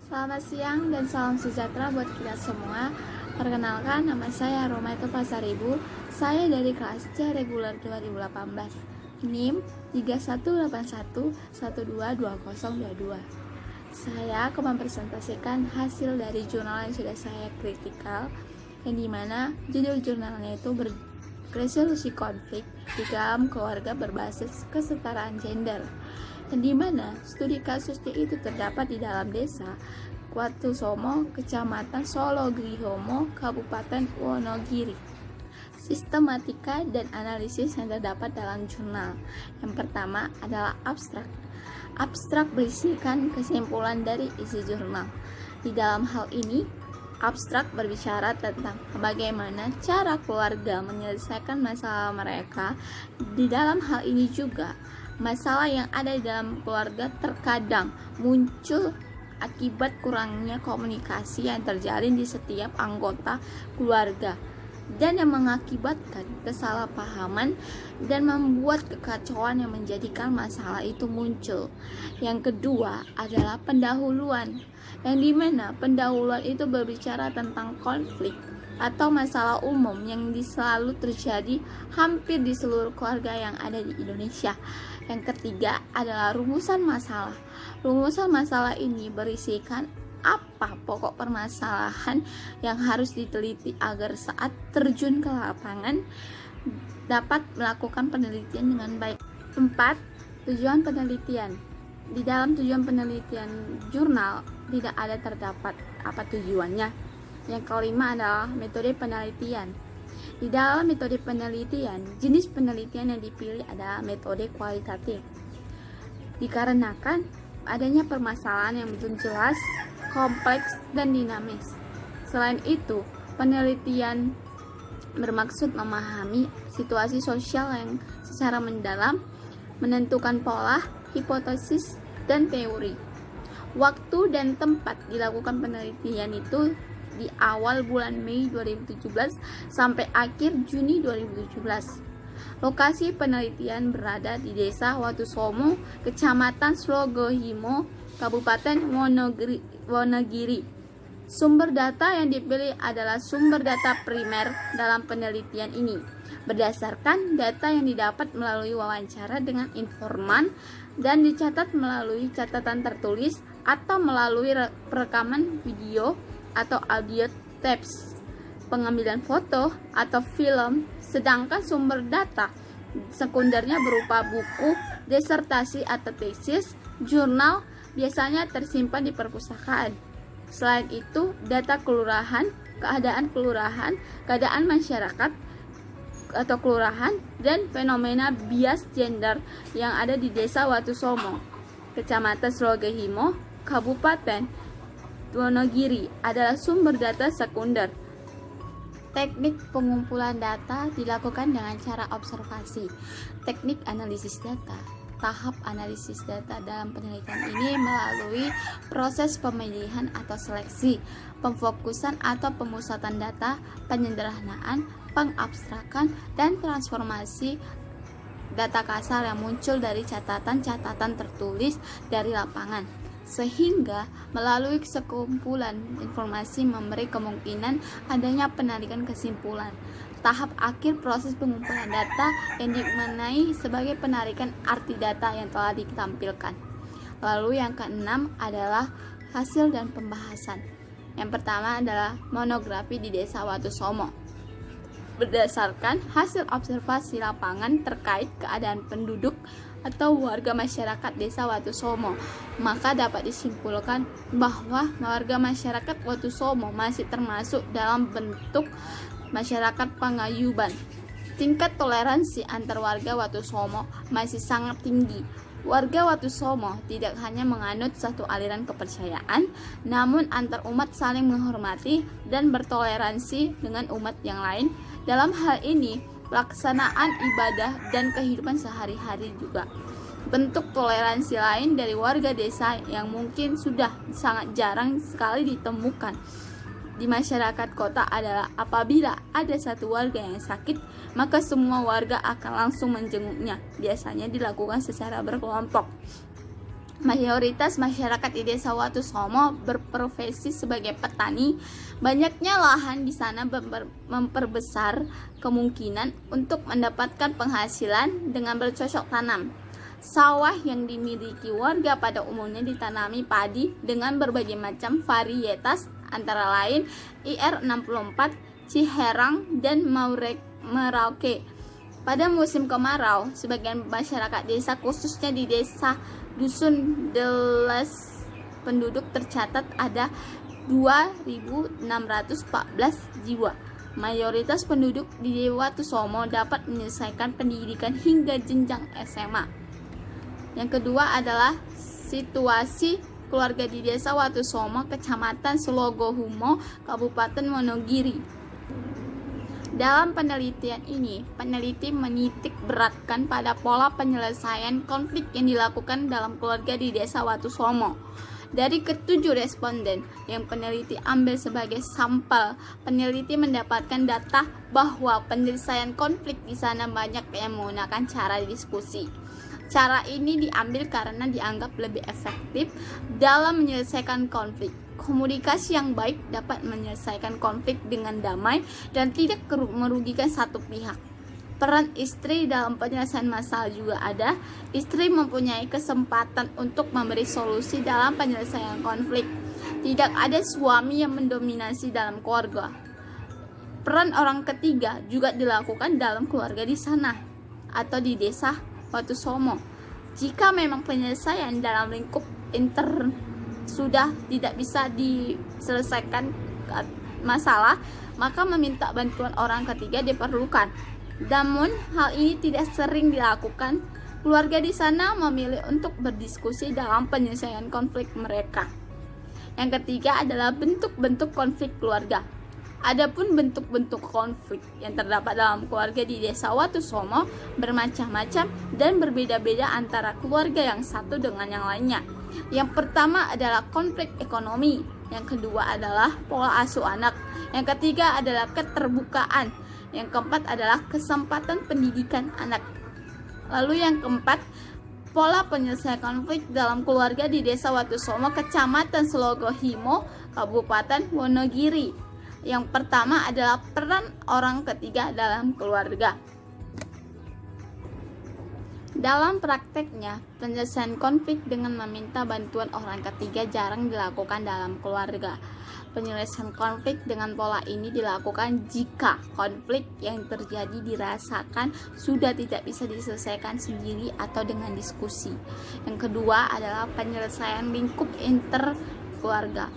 Selamat siang dan salam sejahtera buat kita semua. Perkenalkan, nama saya Romaito Pasaribu. Saya dari kelas C reguler 2018. NIM 3181122022. Saya akan mempresentasikan hasil dari jurnal yang sudah saya kritikal, yang dimana judul jurnalnya itu resolusi konflik di dalam keluarga berbasis kesetaraan gender, yang dimana studi kasusnya itu terdapat di dalam desa Watusomo, Kecamatan Solo Grihomo, Kabupaten Wonogiri. Sistematika dan analisis yang terdapat dalam jurnal. Yang pertama adalah abstrak. Abstrak berisikan kesimpulan dari isi jurnal. Di dalam hal ini, abstrak berbicara tentang bagaimana cara keluarga menyelesaikan masalah mereka. Di dalam hal ini juga, masalah yang ada di dalam keluarga terkadang muncul akibat kurangnya komunikasi yang terjalin di setiap anggota keluarga, dan yang mengakibatkan kesalahpahaman dan membuat kekacauan yang menjadikan masalah itu muncul. Yang kedua adalah pendahuluan, yang dimana pendahuluan itu berbicara tentang konflik atau masalah umum yang selalu terjadi hampir di seluruh keluarga yang ada di Indonesia. Yang ketiga adalah rumusan masalah. Rumusan masalah ini berisikan apa pokok permasalahan yang harus diteliti agar saat terjun ke lapangan dapat melakukan penelitian dengan baik. 4. Tujuan penelitian. Di dalam tujuan penelitian jurnal tidak ada terdapat apa tujuannya. Yang kelima adalah metode penelitian. Di dalam metode penelitian, jenis penelitian yang dipilih adalah metode kualitatif, dikarenakan adanya permasalahan yang belum jelas, kompleks, dan dinamis. Selain itu, penelitian bermaksud memahami situasi sosial yang secara mendalam, menentukan pola, hipotesis, dan teori. Waktu dan tempat dilakukan penelitian itu di awal bulan Mei 2017 sampai akhir Juni 2017. Lokasi penelitian berada di Desa Watusomo, Kecamatan Slogohimo, Kabupaten Wonogiri. Sumber data yang dipilih adalah sumber data primer dalam penelitian ini, berdasarkan data yang didapat melalui wawancara dengan informan dan dicatat melalui catatan tertulis atau melalui rekaman video atau audio tapes, pengambilan foto atau film. Sedangkan sumber data sekundernya berupa buku, disertasi atau tesis, jurnal, biasanya tersimpan di perpustakaan. Selain itu, data kelurahan, keadaan masyarakat atau kelurahan, dan fenomena bias gender yang ada di Desa Watusomo, Kecamatan Slogohimo, Kabupaten Wonogiri adalah sumber data sekunder. Teknik pengumpulan data dilakukan dengan cara observasi. Teknik analisis data. Tahap analisis data dalam penelitian ini melalui proses pemilihan atau seleksi, pemfokusan atau pemusatan data, penyederhanaan, pengabstrakan, dan transformasi data kasar yang muncul dari catatan-catatan tertulis dari lapangan, sehingga melalui sekumpulan informasi memberi kemungkinan adanya penarikan kesimpulan. Tahap akhir proses pengumpulan data yang dimenai sebagai penarikan arti data yang telah ditampilkan. Lalu yang keenam adalah hasil dan pembahasan. Yang pertama adalah monografi di Desa Watusomo. Berdasarkan hasil observasi lapangan terkait keadaan penduduk atau warga masyarakat Desa Watusomo, maka dapat disimpulkan bahwa warga masyarakat Watusomo masih termasuk dalam bentuk masyarakat paguyuban. Tingkat toleransi antar warga Watusomo masih sangat tinggi. Warga Watusomo tidak hanya menganut satu aliran kepercayaan, namun antar umat saling menghormati dan bertoleransi dengan umat yang lain. Dalam hal ini, pelaksanaan ibadah dan kehidupan sehari-hari juga. Bentuk toleransi lain dari warga desa yang mungkin sudah sangat jarang sekali ditemukan di masyarakat kota adalah apabila ada satu warga yang sakit, maka semua warga akan langsung menjenguknya. Biasanya dilakukan secara berkelompok. Mayoritas masyarakat di Desa Watusomo berprofesi sebagai petani. Banyaknya lahan di sana memperbesar kemungkinan untuk mendapatkan penghasilan dengan bercocok tanam. Sawah yang dimiliki warga pada umumnya ditanami padi dengan berbagai macam varietas, antara lain IR64, Ciherang, dan Merauke. Pada musim kemarau, sebagian masyarakat desa, khususnya di desa Dusun Deles, penduduk tercatat ada 2.614 jiwa. Mayoritas penduduk di Watusomo dapat menyelesaikan pendidikan hingga jenjang SMA. Yang kedua adalah situasi keluarga di Desa Watusomo, Kecamatan Sulogohumo, Kabupaten Wonogiri. Dalam penelitian ini, peneliti menitik beratkan pada pola penyelesaian konflik yang dilakukan dalam keluarga di Desa Watusomo. Dari ketujuh responden yang peneliti ambil sebagai sampel, peneliti mendapatkan data bahwa penyelesaian konflik di sana banyak yang menggunakan cara diskusi. Cara ini diambil karena dianggap lebih efektif dalam menyelesaikan konflik. Komunikasi yang baik dapat menyelesaikan konflik dengan damai dan tidak merugikan satu pihak. Peran istri dalam penyelesaian masalah juga ada. Istri mempunyai kesempatan untuk memberi solusi dalam penyelesaian konflik. Tidak ada suami yang mendominasi dalam keluarga. Peran orang ketiga juga dilakukan dalam keluarga di sana atau di Desa Watusomo. Jika memang penyelesaian dalam lingkup sudah tidak bisa diselesaikan masalah, maka meminta bantuan orang ketiga diperlukan. Namun hal ini tidak sering dilakukan. Keluarga di sana memilih untuk berdiskusi dalam penyelesaian konflik mereka. Yang ketiga adalah bentuk-bentuk konflik keluarga. Adapun bentuk-bentuk konflik yang terdapat dalam keluarga di Desa Watusomo bermacam-macam dan berbeda-beda antara keluarga yang satu dengan yang lainnya. Yang pertama adalah konflik ekonomi, yang kedua adalah pola asuh anak, yang ketiga adalah keterbukaan, yang keempat adalah kesempatan pendidikan anak. Lalu yang keempat, pola penyelesaian konflik dalam keluarga di Desa Watusomo, Kecamatan Sulogohumo, Kabupaten Wonogiri. Yang pertama adalah peran orang ketiga dalam keluarga. Dalam prakteknya, penyelesaian konflik dengan meminta bantuan orang ketiga jarang dilakukan dalam keluarga. Penyelesaian konflik dengan pola ini dilakukan jika konflik yang terjadi dirasakan sudah tidak bisa diselesaikan sendiri atau dengan diskusi. Yang kedua adalah penyelesaian lingkup interkeluarga.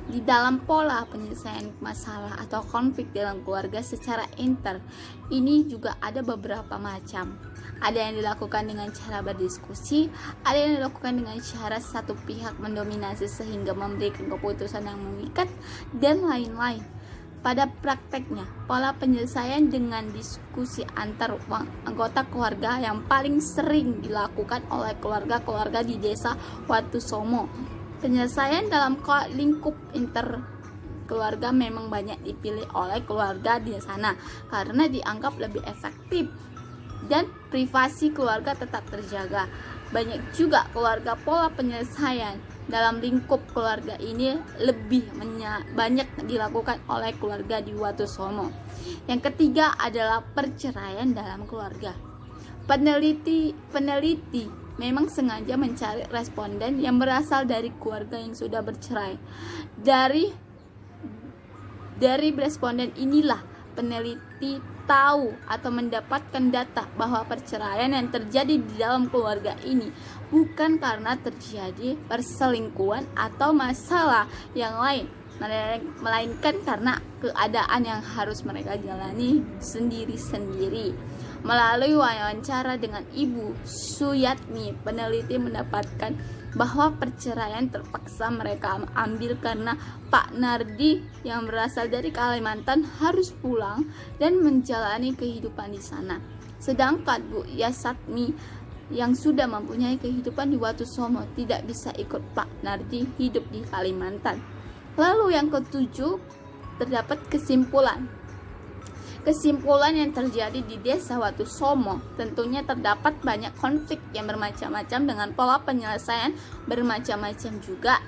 Di dalam pola penyelesaian masalah atau konflik dalam keluarga secara ini juga ada beberapa macam. Ada yang dilakukan dengan cara berdiskusi, ada yang dilakukan dengan cara satu pihak mendominasi sehingga memberikan keputusan yang mengikat, dan lain-lain. Pada prakteknya, pola penyelesaian dengan diskusi antar anggota keluarga yang paling sering dilakukan oleh keluarga-keluarga di Desa Watusomo. Penyelesaian dalam lingkup interkeluarga memang banyak dipilih oleh keluarga di sana karena dianggap lebih efektif dan privasi keluarga tetap terjaga. Banyak juga keluarga pola penyelesaian dalam lingkup keluarga ini lebih banyak dilakukan oleh keluarga di Watusomo. Yang ketiga adalah perceraian dalam keluarga. Peneliti memang sengaja mencari responden yang berasal dari keluarga yang sudah bercerai. Dari responden inilah peneliti tahu atau mendapatkan data bahwa perceraian yang terjadi di dalam keluarga ini bukan karena terjadi perselingkuhan atau masalah yang lain, melainkan karena keadaan yang harus mereka jalani sendiri-sendiri. Melalui wawancara dengan Ibu Suyatmi, peneliti mendapatkan bahwa perceraian terpaksa mereka ambil karena Pak Nardi yang berasal dari Kalimantan harus pulang dan menjalani kehidupan di sana. Sedangkan Bu Yasatmi yang sudah mempunyai kehidupan di Watusomo tidak bisa ikut Pak Nardi hidup di Kalimantan. Lalu yang ketujuh, terdapat kesimpulan. Kesimpulan yang terjadi di Desa Watusomo, tentunya terdapat banyak konflik yang bermacam-macam dengan pola penyelesaian bermacam-macam juga.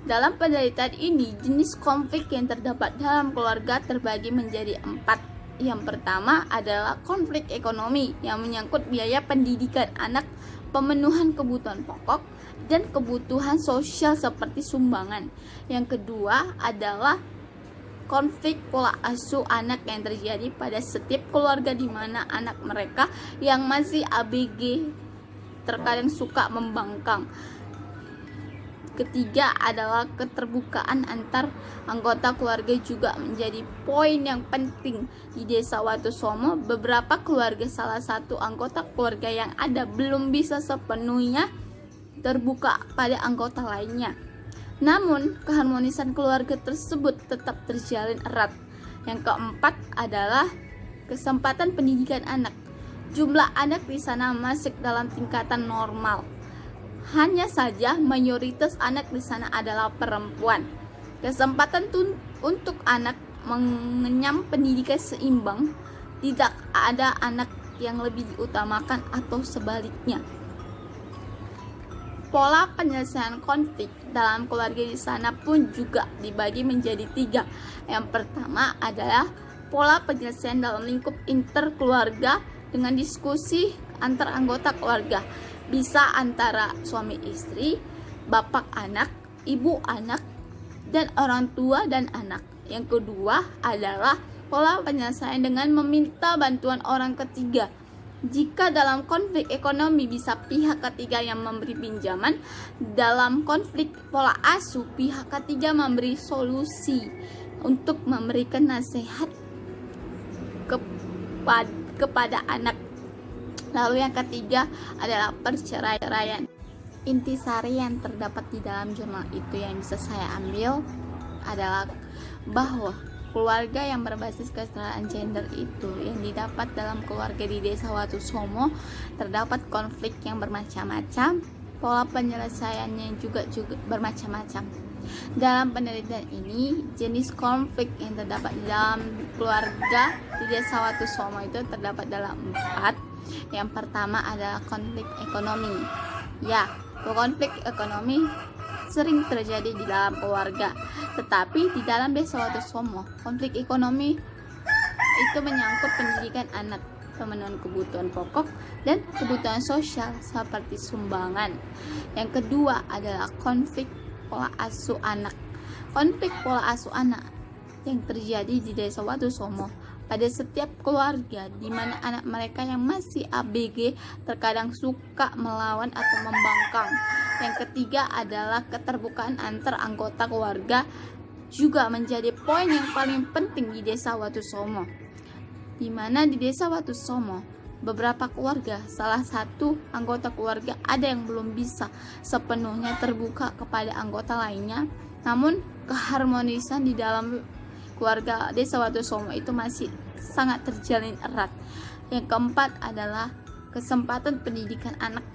Dalam penelitian ini, jenis konflik yang terdapat dalam keluarga terbagi menjadi 4. Yang pertama adalah konflik ekonomi yang menyangkut biaya pendidikan anak, pemenuhan kebutuhan pokok, dan kebutuhan sosial seperti sumbangan. Yang kedua adalah konflik pola asuh anak yang terjadi pada setiap keluarga di mana anak mereka yang masih ABG terkadang suka membangkang. Ketiga adalah keterbukaan antar anggota keluarga juga menjadi poin yang penting di Desa Watusomo. Beberapa keluarga, salah satu anggota keluarga yang ada belum bisa sepenuhnya terbuka pada anggota lainnya. Namun, keharmonisan keluarga tersebut tetap terjalin erat. Yang keempat adalah kesempatan pendidikan anak. Jumlah anak di sana masih dalam tingkatan normal. Hanya saja mayoritas anak di sana adalah perempuan. Kesempatan untuk anak mengenyam pendidikan seimbang, tidak ada anak yang lebih diutamakan atau sebaliknya. Pola penyelesaian konflik dalam keluarga di sana pun juga dibagi menjadi 3. Yang pertama adalah pola penyelesaian dalam lingkup interkeluarga dengan diskusi antar anggota keluarga. Bisa antara suami istri, bapak anak, ibu anak, dan orang tua dan anak. Yang kedua adalah pola penyelesaian dengan meminta bantuan orang ketiga. Jika dalam konflik ekonomi bisa pihak ketiga yang memberi pinjaman, dalam konflik pola asuh pihak ketiga memberi solusi untuk memberikan nasihat kepada anak. Lalu yang ketiga adalah perceraian. Intisari yang terdapat di dalam jurnal itu yang bisa saya ambil adalah bahwa keluarga yang berbasis kesetaraan gender itu yang didapat dalam keluarga di Desa Watusomo terdapat konflik yang bermacam-macam, pola penyelesaiannya juga bermacam-macam. Dalam penelitian ini, jenis konflik yang terdapat di dalam keluarga di Desa Watusomo itu terdapat dalam 4. Yang pertama adalah konflik ekonomi. Ya, konflik ekonomi sering terjadi di dalam keluarga, tetapi di dalam Desa Watusomo konflik ekonomi itu menyangkut pendidikan anak, pemenuhan kebutuhan pokok, dan kebutuhan sosial seperti sumbangan. Yang kedua adalah konflik pola asuh anak. Konflik pola asuh anak yang terjadi di Desa Watusomo pada setiap keluarga di mana anak mereka yang masih ABG terkadang suka melawan atau membangkang. Yang ketiga adalah keterbukaan antar anggota keluarga juga menjadi poin yang paling penting di Desa Watusomo. Di mana di Desa Watusomo beberapa keluarga, salah satu anggota keluarga ada yang belum bisa sepenuhnya terbuka kepada anggota lainnya. Namun keharmonisan di dalam keluarga Desa Watusomo itu masih sangat terjalin erat. Yang keempat adalah kesempatan pendidikan anak.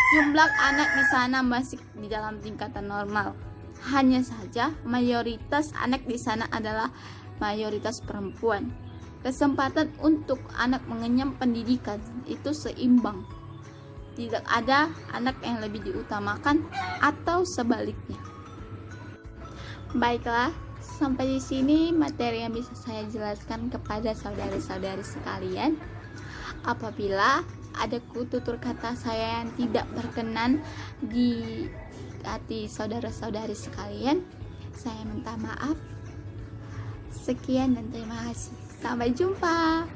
Jumlah anak di sana masih di dalam tingkatan normal. Hanya saja mayoritas anak di sana adalah mayoritas perempuan. Kesempatan untuk anak mengenyam pendidikan itu seimbang. Tidak ada anak yang lebih diutamakan atau sebaliknya. Baiklah, sampai di sini materi yang bisa saya jelaskan kepada saudari-saudari sekalian. Apabila ada tutur kata saya yang tidak berkenan di hati saudara-saudari sekalian, saya minta maaf. Sekian dan terima kasih. Sampai jumpa.